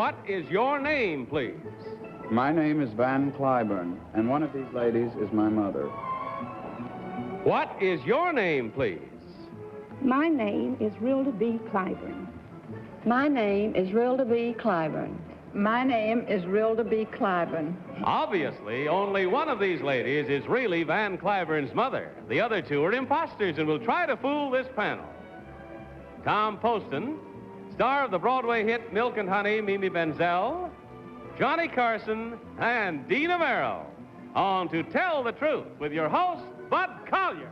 What is your name, please? My name is Van Cliburn, and one of these ladies is my mother. What is your name, please? My name is Wilda B. Cliburn. My name is Wilda B. Cliburn. My name is Wilda B. Cliburn. Obviously, only one of these ladies is really Van Cliburn's mother. The other two are imposters and will try to fool this panel. Tom Poston, star of the Broadway hit Milk and Honey, Mimi Benzell, Johnny Carson, and Dina Merrill, on To Tell the Truth with your host, Bud Collier.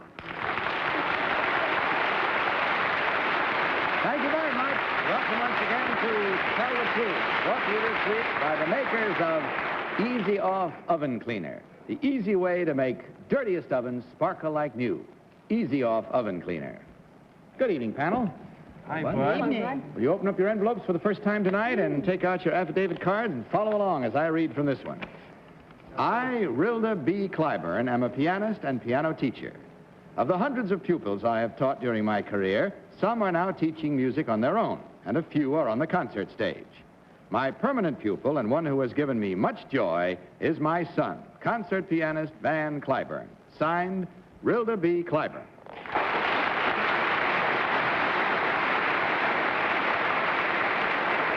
Thank you very much. Welcome once again to Tell the Truth, brought to you this week by the makers of Easy Off Oven Cleaner, the easy way to make dirtiest ovens sparkle like new. Easy Off Oven Cleaner. Good evening, panel. Hi, Bud. Will you open up your envelopes for the first time tonight and take out your affidavit cards and follow along as I read from this one? I, Wilda B. Cliburn, am a pianist and piano teacher. Of the hundreds of pupils I have taught during my career, some are now teaching music on their own, and a few are on the concert stage. My permanent pupil, and one who has given me much joy, is my son, concert pianist Van Cliburn. Signed, Wilda B. Cliburn.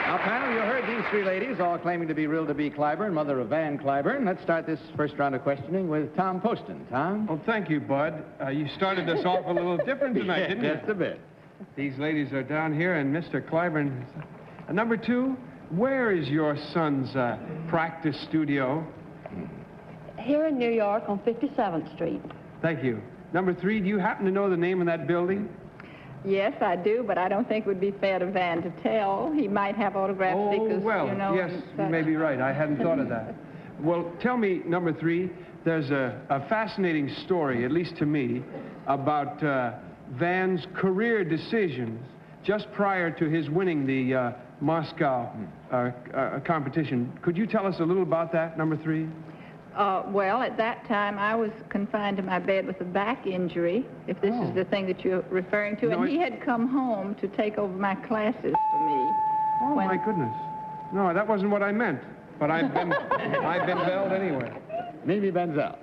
Now, panel, you heard these three ladies, all claiming to be Wilda B. Cliburn, mother of Van Cliburn. Let's start this first round of questioning with Tom Poston. Tom? Oh, thank you, Bud. You started us off a little different tonight, didn't you? Just a bit. These ladies are down here, and Mr. Cliburn. Number two, where is your son's practice studio? Here in New York on 57th Street. Thank you. Number three, do you happen to know the name of that building? Yes, I do, but I don't think it would be fair to Van to tell. He might have autograph stickers, well, you know. yes, you may be right. I hadn't thought of that. Well, tell me, number three, there's a fascinating story, at least to me, about Van's career decisions just prior to his winning the Moscow competition. Could you tell us a little about that, number three? Well, at that time, I was confined to my bed with a back injury, if this is the thing that you're referring to. No, and he had come home to take over my classes for me. Oh, my goodness. No, that wasn't what I meant. But I've been belled anyway. Mimi Benzell.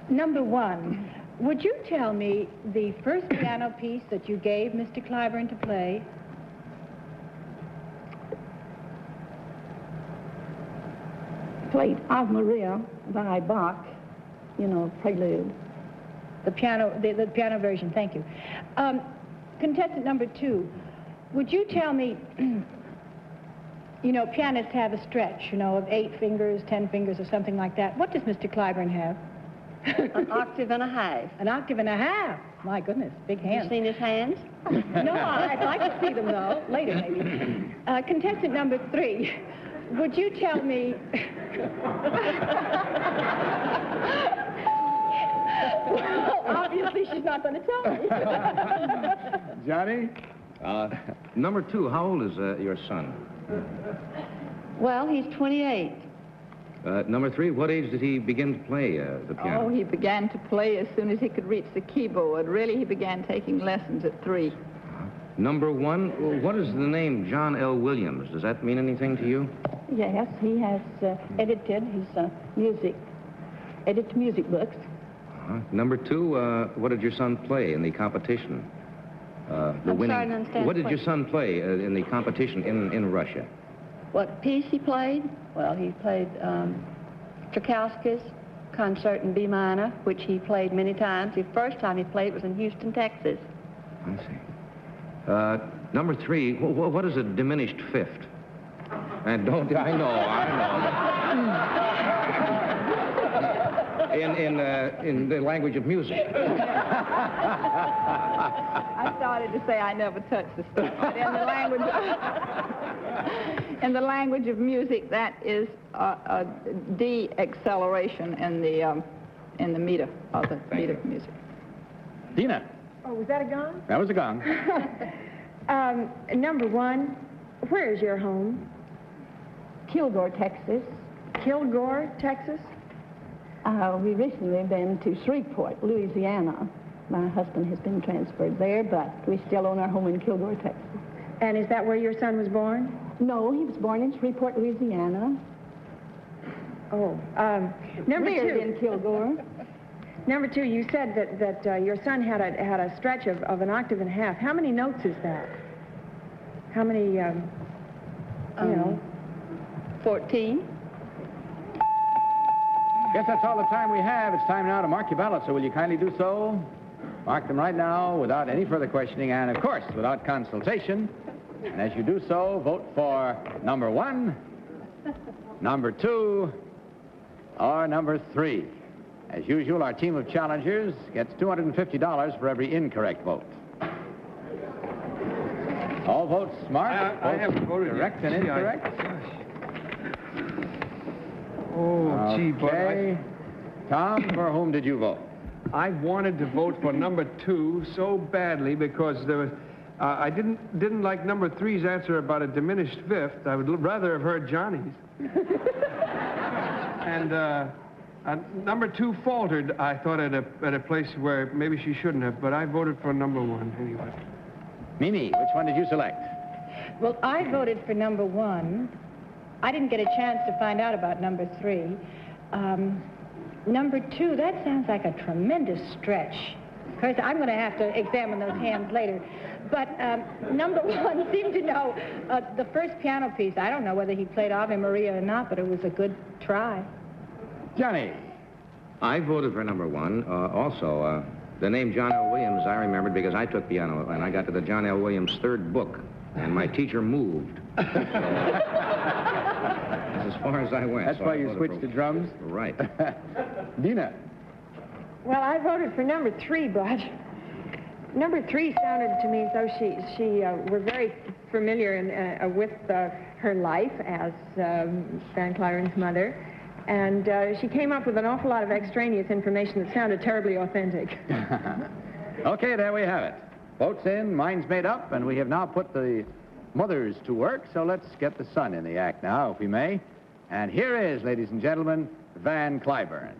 Number one, would you tell me the first piano piece that you gave Mr. Cliburn to play? Played Ave Maria by Bach, you know, prelude. The piano version, thank you. Contestant number two, would you tell me, you know, pianists have a stretch, you know, of 8 fingers, 10 fingers, or something like that. What does Mr. Cliburn have? An octave and a half. An octave and a half. My goodness, big hands. You seen his hands? No, I'd like to see them, though. Later, maybe. Contestant number three, would you tell me... Well, obviously she's not going to tell me. Johnny? Number two, how old is your son? Well, he's 28. Number three, what age did he begin to play the piano? Oh, he began to play as soon as he could reach the keyboard. Really, he began taking lessons at 3. Number one, what is the name John L. Williams? Does that mean anything to you? Yes, he has edited his music books. Number two, what did your son play in the competition? Sorry, I don't understand. What did your son play in the competition in Russia? What piece he played? Well, he played Tchaikovsky's concert in B minor, which he played many times. The first time he played was in Houston, Texas. I see. Number three, what is a diminished fifth? And don't, I know. In the language of music. I started to say I never touched the stuff, but in the language of music, that is a de-acceleration in the meter of the meter of music. Dina. Oh, was that a gong? That was a gong. Number one, where is your home? Kilgore, Texas. Kilgore, Texas? We recently been to Shreveport, Louisiana. My husband has been transferred there, but we still own our home in Kilgore, Texas. And is that where your son was born? No, he was born in Shreveport, Louisiana. Oh, number Reared two. in Kilgore. Number two, you said that your son had a stretch of an octave and a half. How many notes is that? How many, you know? 14. Guess that's all the time we have. It's time now to mark your ballots, so will you kindly do so? Mark them right now without any further questioning and, of course, without consultation. And as you do so, vote for number 1, number 2, or number 3. As usual, our team of challengers gets $250 for every incorrect vote. All votes marked. I haven't voted correct yet. and incorrect. Oh, gee, but Okay. Tom, for whom did you vote? I wanted to vote for number 2 so badly because there was, I didn't like number 3's answer about a diminished fifth. I would rather have heard Johnny's. And number 2 faltered, I thought, at a place where maybe she shouldn't have, but I voted for number 1 anyway. Mimi, which one did you select? Well, I voted for number 1. I didn't get a chance to find out about number 3. Number 2, that sounds like a tremendous stretch. Of course, I'm going to have to examine those hands later. But number 1 seemed to know the first piano piece. I don't know whether he played Ave Maria or not, but it was a good try. Johnny. I voted for number 1. Also, the name John L. Williams I remembered because I took piano, and I got to the John L. Williams' 3rd book, and my teacher moved. So, that's as far as I went. That's so why I you voted switched for... to drums? Right. Dina. Well, I voted for number 3, but number 3 sounded to me as though she were very familiar with her life as Van Cliburn's mother. And she came up with an awful lot of extraneous information that sounded terribly authentic. Okay, there we have it. Votes in, minds made up, and we have now put the mothers to work, so let's get the son in the act now, if we may. And here is, ladies and gentlemen, Van Cliburn.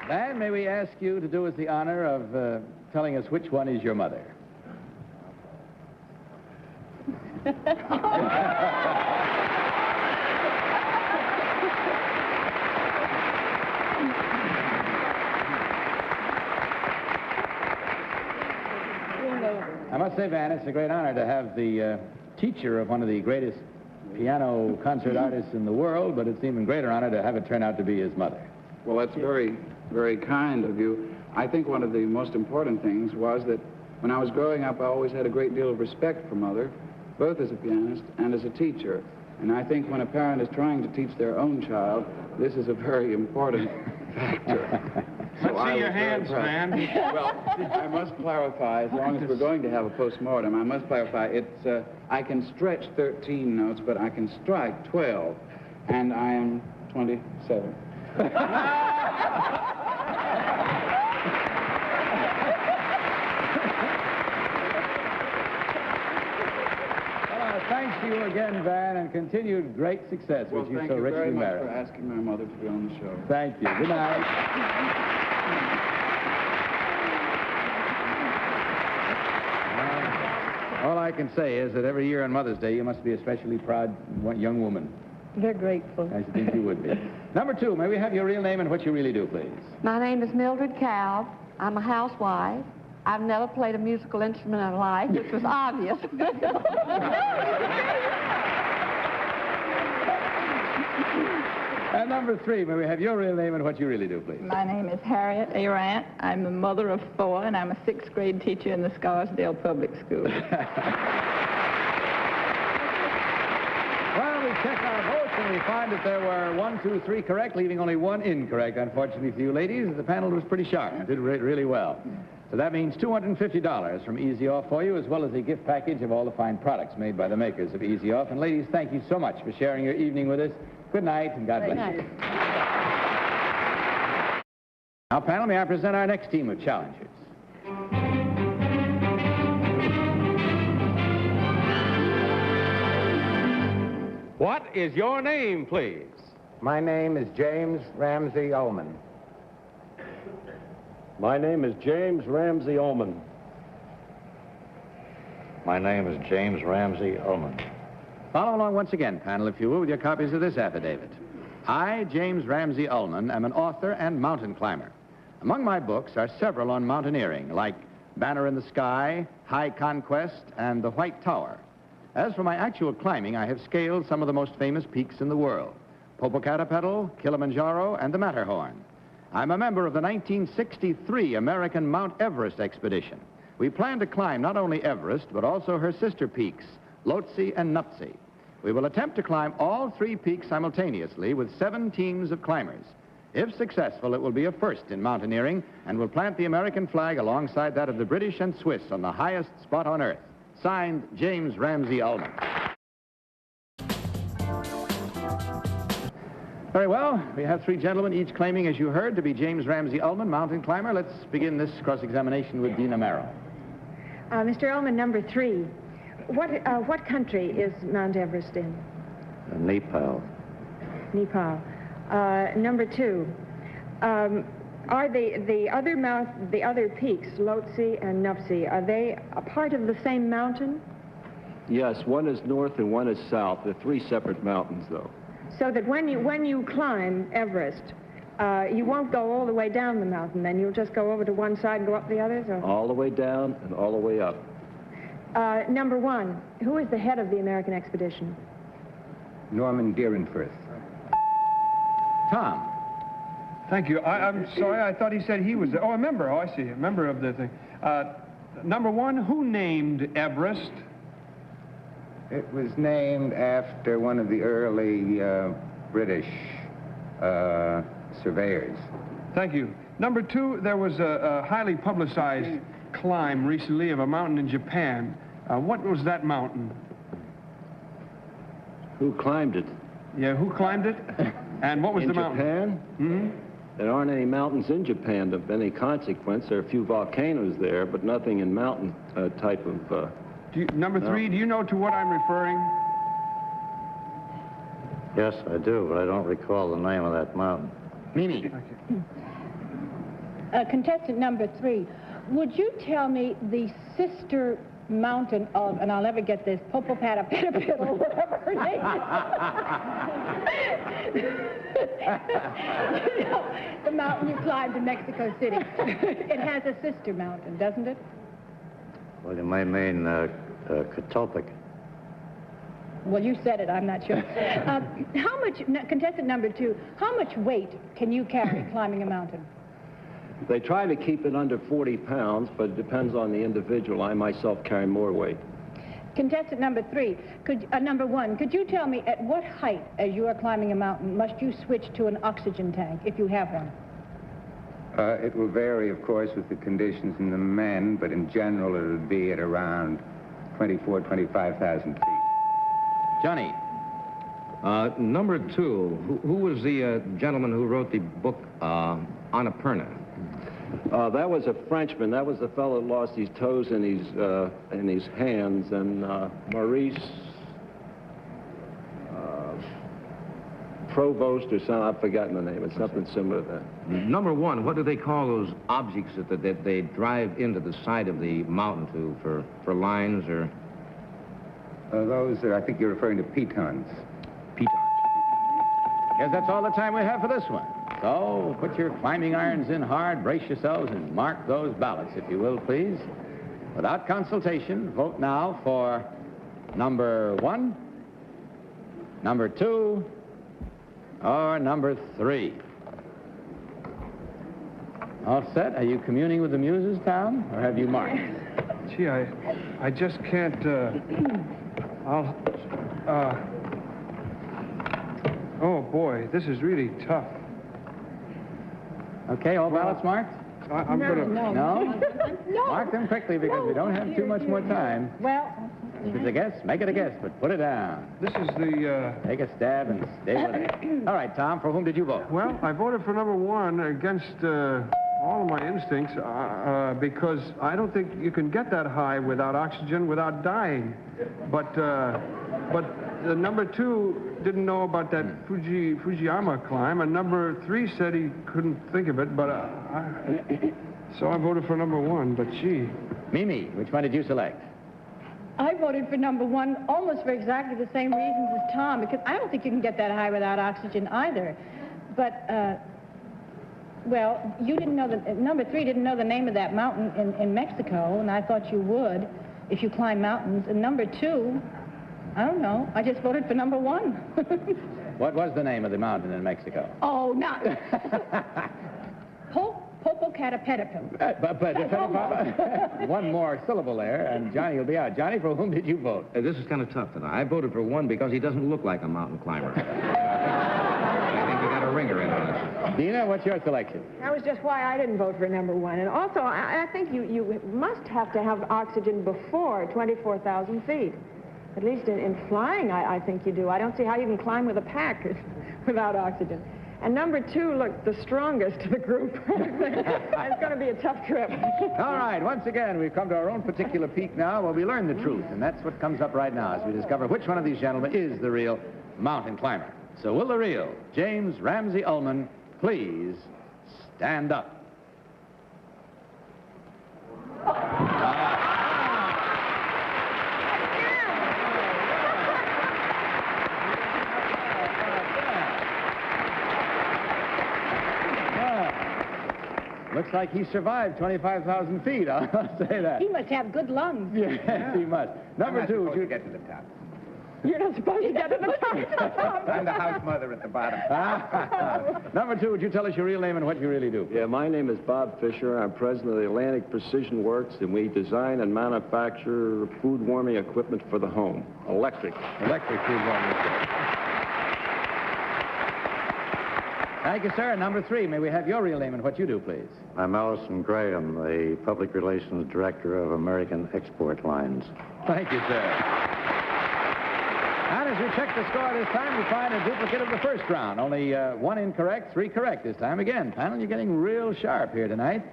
Van, may we ask you to do us the honor of telling us which one is your mother? I must say, Van, it's a great honor to have the teacher of one of the greatest piano concert artists in the world, but it's an even greater honor to have it turn out to be his mother. Well, that's very, very kind of you. I think one of the most important things was that when I was growing up, I always had a great deal of respect for Mother, both as a pianist and as a teacher. And I think when a parent is trying to teach their own child, this is a very important factor. Let's see your hands, man. Well, I must clarify, as long as we're going to have a post-mortem, I must clarify, it's, I can stretch 13 notes, but I can strike 12, and I am 27. Thanks to you again, Van, and continued great success, which you so richly merit. Thank you very much for asking my mother to be on the show. Thank you. Good night. All I can say is that every year on Mother's Day, you must be a especially proud young woman. They're grateful. I should think you would be. Number 2, may we have your real name and what you really do, please? My name is Mildred Cow. I'm a housewife. I've never played a musical instrument in my life, which was obvious. And number 3, may we have your real name and what you really do, please? My name is Harriet Arant. I'm the mother of 4, and I'm a 6th grade teacher in the Scarsdale Public School. Well, we checked our votes and we find that there were 1, 2, 3 correct, leaving only 1 incorrect. Unfortunately for you ladies, the panel was pretty sharp and did really well. So that means $250 from Easy Off for you, as well as a gift package of all the fine products made by the makers of Easy Off. And ladies, thank you so much for sharing your evening with us. Good night, and God bless you. Now, panel, may I present our next team of challengers. What is your name, please? My name is James Ramsey Ullman. My name is James Ramsey Ullman. My name is James Ramsey Ullman. Follow along once again, panel, if you will, with your copies of this affidavit. I, James Ramsey Ullman, am an author and mountain climber. Among my books are several on mountaineering, like Banner in the Sky, High Conquest, and The White Tower. As for my actual climbing, I have scaled some of the most famous peaks in the world: Popocatépetl, Kilimanjaro, and the Matterhorn. I'm a member of the 1963 American Mount Everest expedition. We plan to climb not only Everest, but also her sister peaks, Lhotse and Nuptse. We will attempt to climb all 3 peaks simultaneously with 7 teams of climbers. If successful, it will be a first in mountaineering and will plant the American flag alongside that of the British and Swiss on the highest spot on Earth. Signed, James Ramsey Ullman. Very well. We have 3 gentlemen, each claiming, as you heard, to be James Ramsey Ullman, mountain climber. Let's begin this cross-examination with Dina Merrill. Mr. Ullman, number 3. What country is Mount Everest in? Nepal. Nepal. Number 2. Are the other peaks, Lhotse and Nuptse, are they a part of the same mountain? Yes, one is north and one is south. They're 3 separate mountains, though. So that when you climb Everest, you won't go all the way down the mountain, then you'll just go over to one side and go up the others? Or? All the way down and all the way up. Number 1, who is the head of the American expedition? Norman Deerenfirth. Tom. Thank you. I'm sorry, I thought he said he was there. Oh, a member. Oh, I see. A member of the thing. Number 1, who named Everest? It was named after one of the early British surveyors. Thank you. Number 2, there was a highly publicized climb recently of a mountain in Japan. What was that mountain? Who climbed it? Yeah, who climbed it? And what was the mountain? Japan? Mm-hmm. There aren't any mountains in Japan of any consequence. There are a few volcanoes there, but nothing in mountain type of... Number 3, do you know to what I'm referring? Yes, I do, but I don't recall the name of that mountain. Mimi. Contestant number 3, would you tell me the sister mountain of, and I'll never get this, Popocatépetl, or whatever her name is. You know, the mountain you climbed in Mexico City. It has a sister mountain, doesn't it? Well, you may mean Cotopaxi. Well, you said it, I'm not sure. How much, contestant number 2, how much weight can you carry climbing a mountain? They try to keep it under 40 pounds, but it depends on the individual. I myself carry more weight. Contestant number 3, number 1, could you tell me at what height, as you are climbing a mountain, must you switch to an oxygen tank, if you have one? It will vary, of course, with the conditions in the men, but in general it would be at around 25,000 feet. Johnny. Number 2, who was the gentleman who wrote the book Annapurna? That was a Frenchman. That was the fellow that lost his toes and his hands. And Maurice Provost or something. I've forgotten the name. It's something similar to that. Number 1, what do they call those objects that they drive into the side of the mountain for lines or? Those are, I think you're referring to pitons. Guess that's all the time we have for this one. So put your climbing irons in hard, brace yourselves, and mark those ballots, if you will, please. Without consultation, vote now for number 1, number 2, or number 3. All set? Are you communing with the muses, Tom, or have you marked? Gee, I just can't, oh, boy, this is really tough. Okay, all ballots marked? I'm gonna... No? No. Mark them quickly because we don't have too much more time. Well... If it's a guess, make it a guess, but put it down. This is the, Take a stab and stay with it. All right, Tom, for whom did you vote? Well, I voted for number 1 against all of my instincts because I don't think you can get that high without oxygen, without dying. But the number 2 didn't know about that Fujiyama climb, and number 3 said he couldn't think of it, but so I voted for number 1, but gee. Mimi, which one did you select? I voted for number 1 almost for exactly the same reasons as Tom, because I don't think you can get that high without oxygen either. But, well, you didn't know number 3 didn't know the name of that mountain in Mexico, and I thought you would if you climb mountains. And number 2, I don't know, I just voted for number 1. What was the name of the mountain in Mexico? Oh, not... Popocatépetl. One more syllable there, and Johnny will be out. Johnny, for whom did you vote? This is kind of tough tonight. I voted for 1 because he doesn't look like a mountain climber. I think we got a ringer in on us. Dina, what's your selection? That was just why I didn't vote for number 1. And also, I think you must have to have oxygen before 24,000 feet. At least in flying, I think you do. I don't see how you can climb with a pack without oxygen. And number 2 looked the strongest of the group. It's going to be a tough trip. All right, once again, we've come to our own particular peak now where we learn the truth, and that's what comes up right now as we discover which one of these gentlemen is the real mountain climber. So will the real James Ramsey Ullman please stand up? Looks like he survived 25,000 feet, I'll say that. He must have good lungs. Yes, he must. Number 2, would you get to the top? You're not supposed to get to the top. I'm the house mother at the bottom. Number 2, would you tell us your real name and what you really do? Yeah, my name is Bob Fisher. I'm president of the Atlantic Precision Works, and we design and manufacture food warming equipment for the home. Electric food warming equipment. Thank you, sir. Number 3, may we have your real name and what you do, please? I'm Allison Graham, the Public Relations Director of American Export Lines. Thank you, sir. And as we check the score this time, we find a duplicate of the first round. Only 1 incorrect, 3 correct this time. Again, panel, you're getting real sharp here tonight.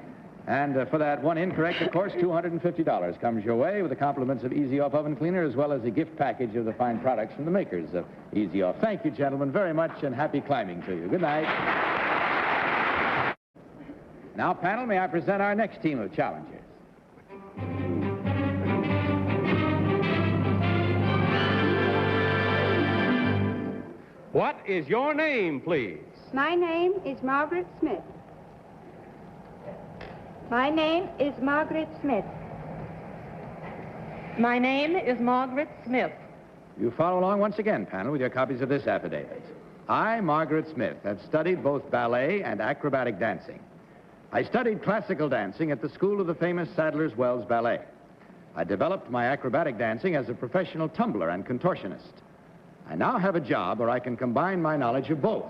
And for that 1 incorrect, of course, $250 comes your way with the compliments of Easy Off Oven Cleaner as well as a gift package of the fine products from the makers of Easy Off. Thank you, gentlemen, very much, and happy climbing to you. Good night. Now, panel, may I present our next team of challengers. What is your name, please? My name is Margaret Smith. My name is Margaret Smith. My name is Margaret Smith. You follow along once again, panel, with your copies of this affidavit. I, Margaret Smith, have studied both ballet and acrobatic dancing. I studied classical dancing at the school of the famous Sadler's Wells Ballet. I developed my acrobatic dancing as a professional tumbler and contortionist. I now have a job where I can combine my knowledge of both.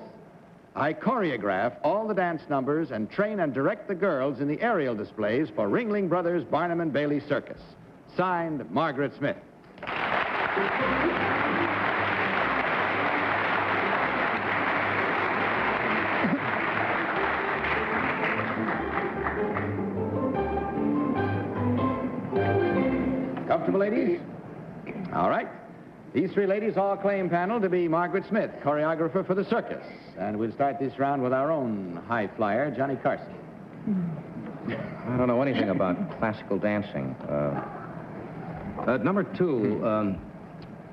I choreograph all the dance numbers and train and direct the girls in the aerial displays for Ringling Brothers Barnum and Bailey Circus. Signed, Margaret Smith. Comfortable, ladies? All right. These 3 ladies all claim, panel, to be Margaret Smith, choreographer for the circus. And we'll start this round with our own high flyer, Johnny Carson. I don't know anything about classical dancing. Number 2,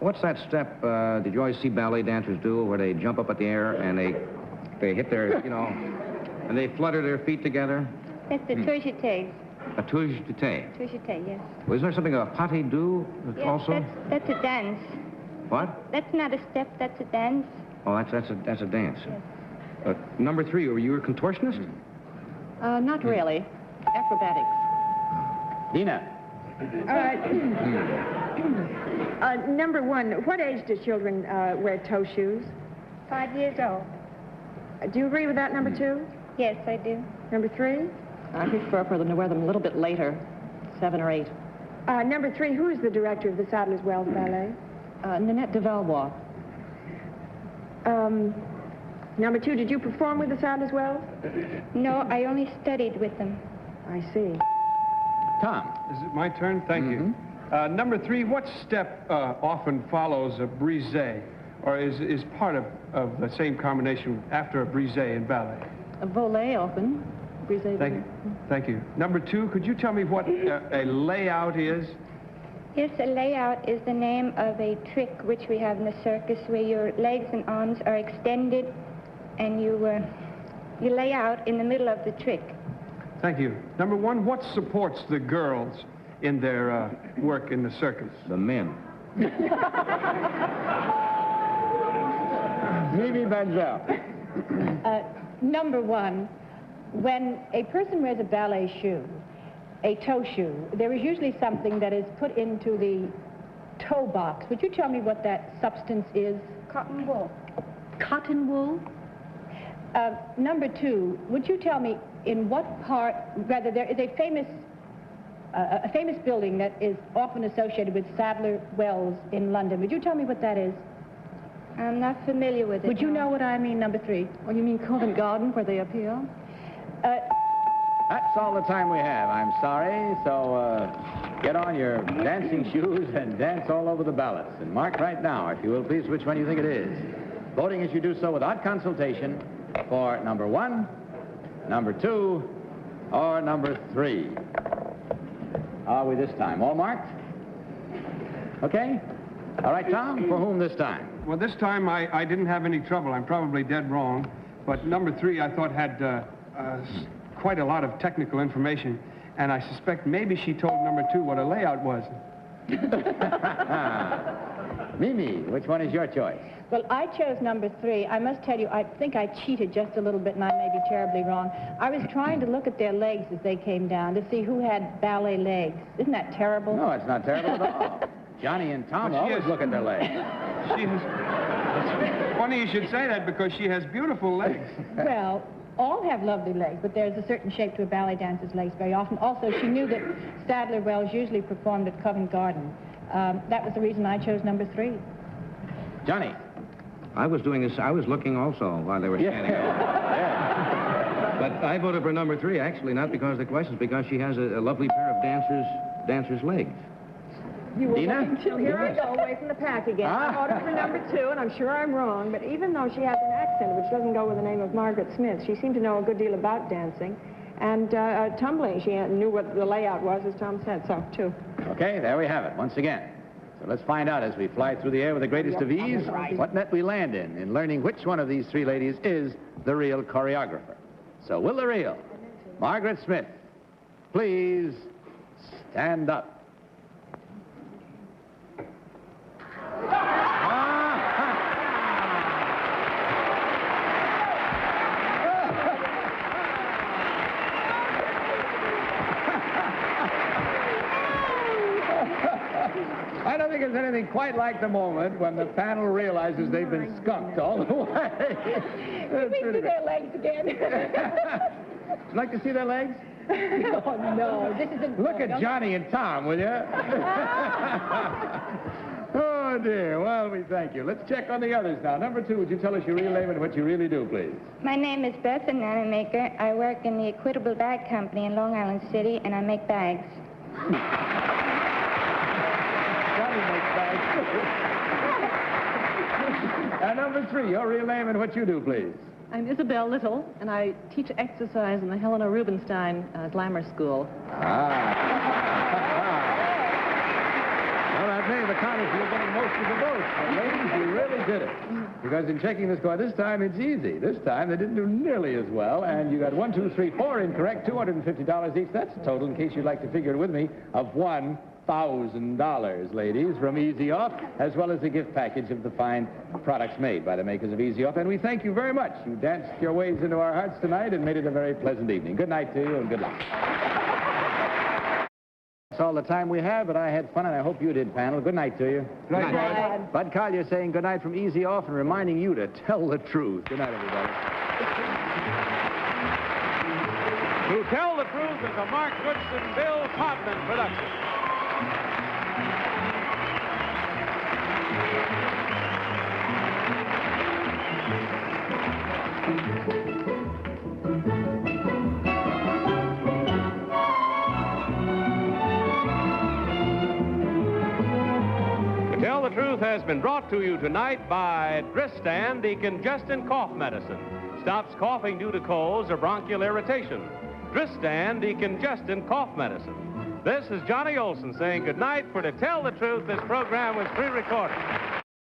what's that step, did you always see ballet dancers do, where they jump up at the air and they hit their, and they flutter their feet together? That's the touche-tete. A touche-tete? Touche-tete, yes. Wasn't there something, a pas de deux also? That's a dance. What? That's not a step, that's a dance. Oh, that's a dance. Yes. Number 3, were you a contortionist? Not really. Acrobatics. Dina. Number 1, what age do children wear toe shoes? 5 years old. Do you agree with that, number 2? Yes, I do. Number 3? I prefer for them to wear them a little bit later, 7 or 8. Number 3, who is the director of the Sadler's Wells Ballet? Nanette de Valois. Number 2, did you perform with the Sadler's Wells? No, I only studied with them. I see. Tom. Is it my turn? Thank you. Number 3, what step often follows a brisé, or is part of the same combination after a brisé in ballet? A volet often. Brisé. Thank you. Number 2, could you tell me what a layout is? Yes, a layout is the name of a trick which we have in the circus where your legs and arms are extended and you lay out in the middle of the trick. Thank you. Number 1, what supports the girls in their work in the circus? The men. Mimi Benzell. Number 1, when a person wears a ballet shoe, a toe shoe, there is usually something that is put into the toe box. Would you tell me what that substance is? Cotton wool. Cotton wool? Number 2, would you tell me in what part, rather there is a famous building that is often associated with Sadler Wells in London. Would you tell me what that is? I'm not familiar with it. Would you know what I mean, number 3? Oh, you mean Covent Garden where they appear? That's all the time we have. I'm sorry. So get on your dancing shoes and dance all over the ballots. And mark right now, if you will, please, which one you think it is. Voting as you do so without consultation for number 1, number 2, or number 3. How are we this time? All marked? Okay. All right, Tom, for whom this time? Well, this time I didn't have any trouble. I'm probably dead wrong. But number 3 I thought had quite a lot of technical information. And I suspect maybe she told number 2 what a layout was. Mimi, which one is your choice? Well, I chose number 3. I must tell you, I think I cheated just a little bit, and I may be terribly wrong. I was trying to look at their legs as they came down to see who had ballet legs. Isn't that terrible? No, it's not terrible at all. Johnny and Tom always look at their legs. It's funny you should say that because she has beautiful legs. Well, all have lovely legs, but there's a certain shape to a ballet dancer's legs very often. Also, she knew that Sadler Wells usually performed at Covent Garden. That was the reason I chose number 3. Johnny. I was doing this. I was looking also while they were standing up. But I voted for number 3, actually, not because of the questions, because she has a lovely pair of dancers' legs. You were Dina? looking too. Here I go, away from the pack again. I voted for number 2, and I'm sure I'm wrong, but even though she has an accent which doesn't go with the name of Margaret Smith, she seemed to know a good deal about dancing. And tumbling, she knew what the layout was, as Tom said, so 2. Okay, there we have it, once again. So let's find out as we fly through the air with the greatest of ease what net we land in learning which one of these 3 ladies is the real choreographer. So will the real Margaret Smith please stand up? I don't think there's anything quite like the moment when the panel realizes they've been skunked all the way. Can we see their legs again? Would you like to see their legs? Oh, no. This isn't... Look at Johnny and Tom, will you? Oh, dear. Well, we thank you. Let's check on the others now. Number 2, would you tell us your real name and what you really do, please? My name is Beth, a banana maker. I work in the Equitable Bag Company in Long Island City, and I make bags. Johnny makes bags. Number 3, your real name and what you do, please. I'm Isabel Little, and I teach exercise in the Helena Rubinstein Glamour School. Well, that may have accounted for you getting most of the votes. But ladies, you really did it. Because in checking the score this time, it's easy. This time, they didn't do nearly as well, and you got 1, 2, 3, 4 incorrect, $250 each. That's a total, in case you'd like to figure it with me, of $1,000, ladies, from Easy Off, as well as a gift package of the fine products made by the makers of Easy Off. And we thank you very much. You danced your ways into our hearts tonight and made it a very pleasant evening. Good night to you and good luck. That's all the time we have, but I had fun, and I hope you did, panel. Good night to you. Good night, Bud. Bud Collier saying good night from Easy Off and reminding you to tell the truth. Good night, everybody. To Tell the Truth is a Mark Goodson, Bill Codman production. Truth has been brought to you tonight by Dristan Decongestant Cough Medicine. Stops coughing due to colds or bronchial irritation. Dristan Decongestant Cough Medicine. This is Johnny Olson saying good night, for to tell the truth, this program was pre-recorded.